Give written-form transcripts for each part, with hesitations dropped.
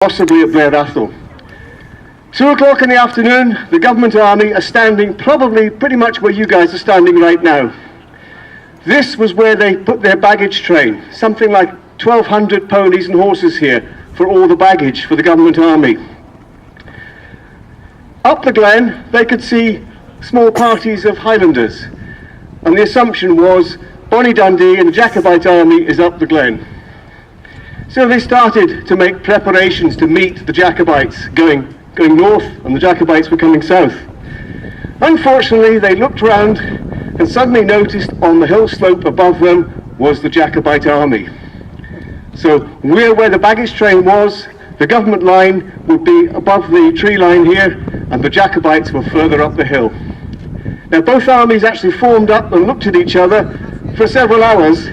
possibly at Blair Athol. 2 o'clock in the afternoon, the government army are standing probably pretty much where you guys are standing right now. This was where they put their baggage train, something like 1,200 ponies and horses here for all the baggage for the government army. Up the glen, they could see small parties of Highlanders, and the assumption was Bonnie Dundee and the Jacobite army is up the glen. So they started to make preparations to meet the Jacobites going north, and the Jacobites were coming south. Unfortunately, they looked round and suddenly noticed on the hill slope above them was the Jacobite army. So we're where the baggage train was, the government line would be above the tree line here, and the Jacobites were further up the hill. Now both armies actually formed up and looked at each other for several hours.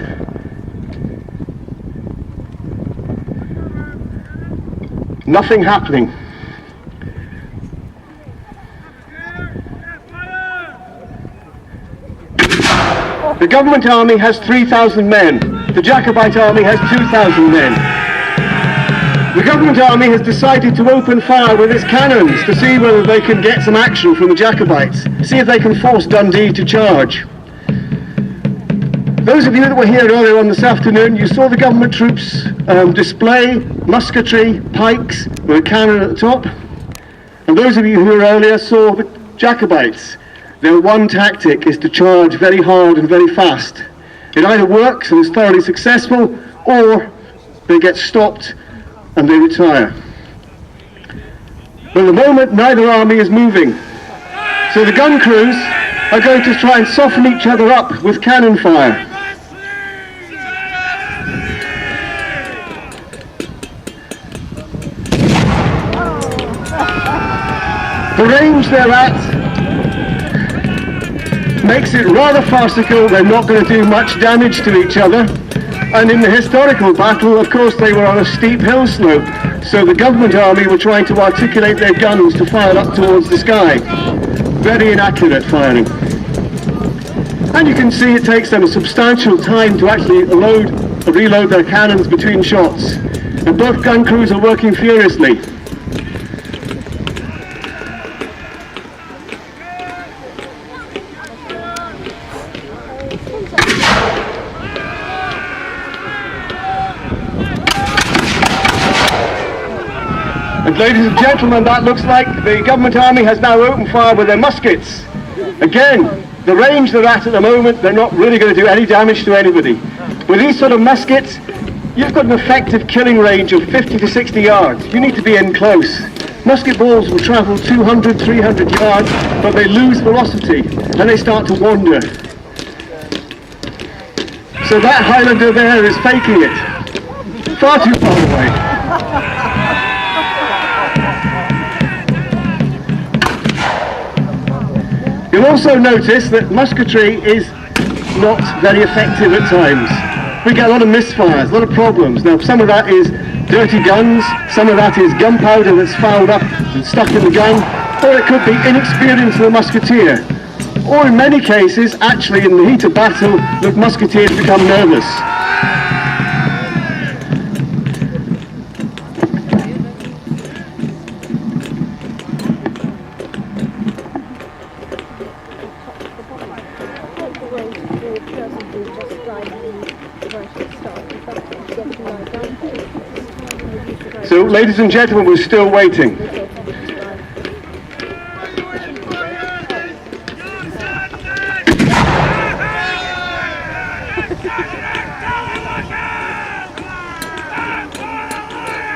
Nothing happening. The government army has 3,000 men. The Jacobite army has 2,000 men. The government army has decided to open fire with its cannons to see whether they can get some action from the Jacobites, see if they can force Dundee to charge. Those of you that were here earlier on this afternoon, you saw the government troops display musketry, pikes with a cannon at the top. And those of you who were earlier saw the Jacobites. Their one tactic is to charge very hard and very fast. It either works and is thoroughly successful, or they get stopped and they retire. But at the moment, neither army is moving. So the gun crews are going to try and soften each other up with cannon fire. The range they're at makes it rather farcical. They're not going to do much damage to each other. And in the historical battle, of course, they were on a steep hill slope, so the government army were trying to articulate their guns to fire up towards the sky. Very inaccurate firing. And you can see it takes them a substantial time to actually reload their cannons between shots. And both gun crews are working furiously. And ladies and gentlemen, that looks like the government army has now opened fire with their muskets. Again, the range they're at the moment, they're not really going to do any damage to anybody. With these sort of muskets, you've got an effective killing range of 50 to 60 yards. You need to be in close. Musket balls will travel 200, 300 yards, but they lose velocity and they start to wander. So that Highlander there is faking it. Far too far away. You'll also notice that musketry is not very effective at times. We get a lot of misfires, a lot of problems. Now some of that is dirty guns, some of that is gunpowder that's fouled up and stuck in the gun, or it could be inexperience of the musketeer. Or in many cases, actually in the heat of battle, the musketeers become nervous. So, ladies and gentlemen, we're still waiting.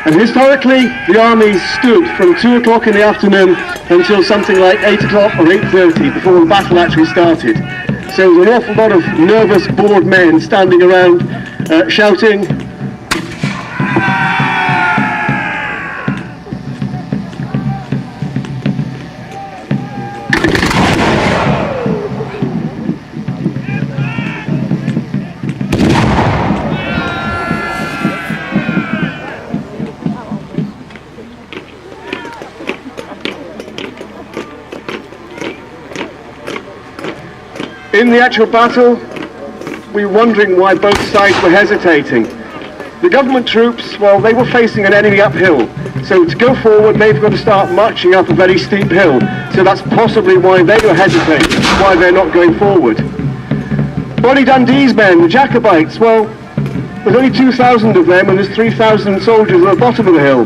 And historically, the army stood from 2 o'clock in the afternoon until something like 8 o'clock or 8:30 before the battle actually started. So there was an awful lot of nervous, bored men standing around shouting. In the actual battle, we were wondering why both sides were hesitating. The government troops, well, they were facing an enemy uphill. So to go forward, they've got to start marching up a very steep hill. So that's possibly why they were hesitating, why they're not going forward. Bonnie Dundee's men, the Jacobites, well, there's only 2,000 of them and there's 3,000 soldiers at the bottom of the hill.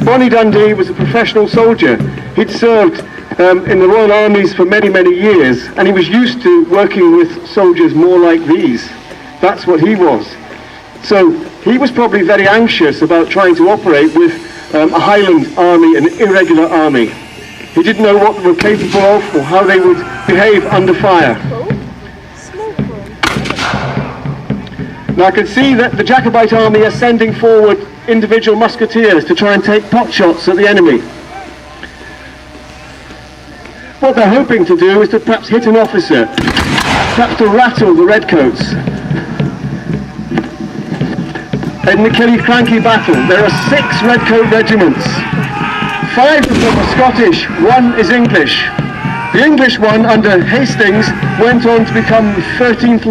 Bonnie Dundee was a professional soldier. He'd served in the Royal Armies for many, many years, and he was used to working with soldiers more like these. That's what he was. So he was probably very anxious about trying to operate with a Highland army, an irregular army. He didn't know what they were capable of or how they would behave under fire. Now I can see that the Jacobite army are sending forward individual musketeers to try and take pot shots at the enemy. What they're hoping to do is to perhaps hit an officer, perhaps to rattle the redcoats. In the Killiecrankie battle, there are 6 redcoat regiments. 5 of them are Scottish, 1 is English. The English one, under Hastings, went on to become the 13th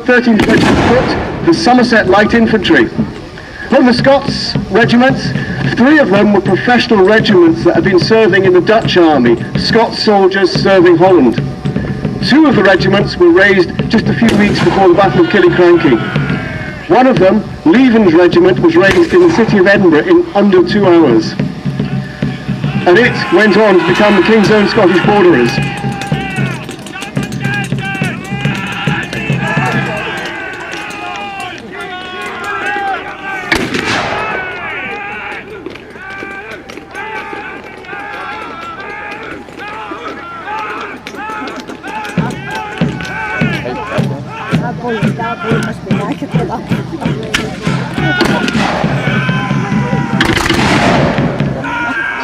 Regiment Foot, the Somerset Light Infantry. Of the Scots regiments, 3 of them were professional regiments that had been serving in the Dutch army, Scots soldiers serving Holland. 2 of the regiments were raised just a few weeks before the Battle of Killiecrankie. One of them, Leven's regiment, was raised in the city of Edinburgh in under 2 hours. And it went on to become the King's Own Scottish Borderers.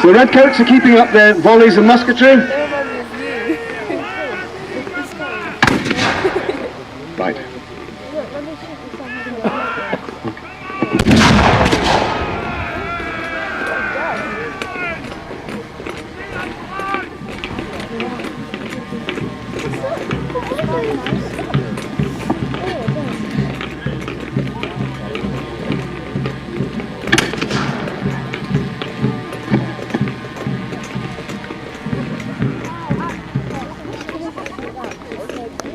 So the redcoats are keeping up their volleys of musketry. Right.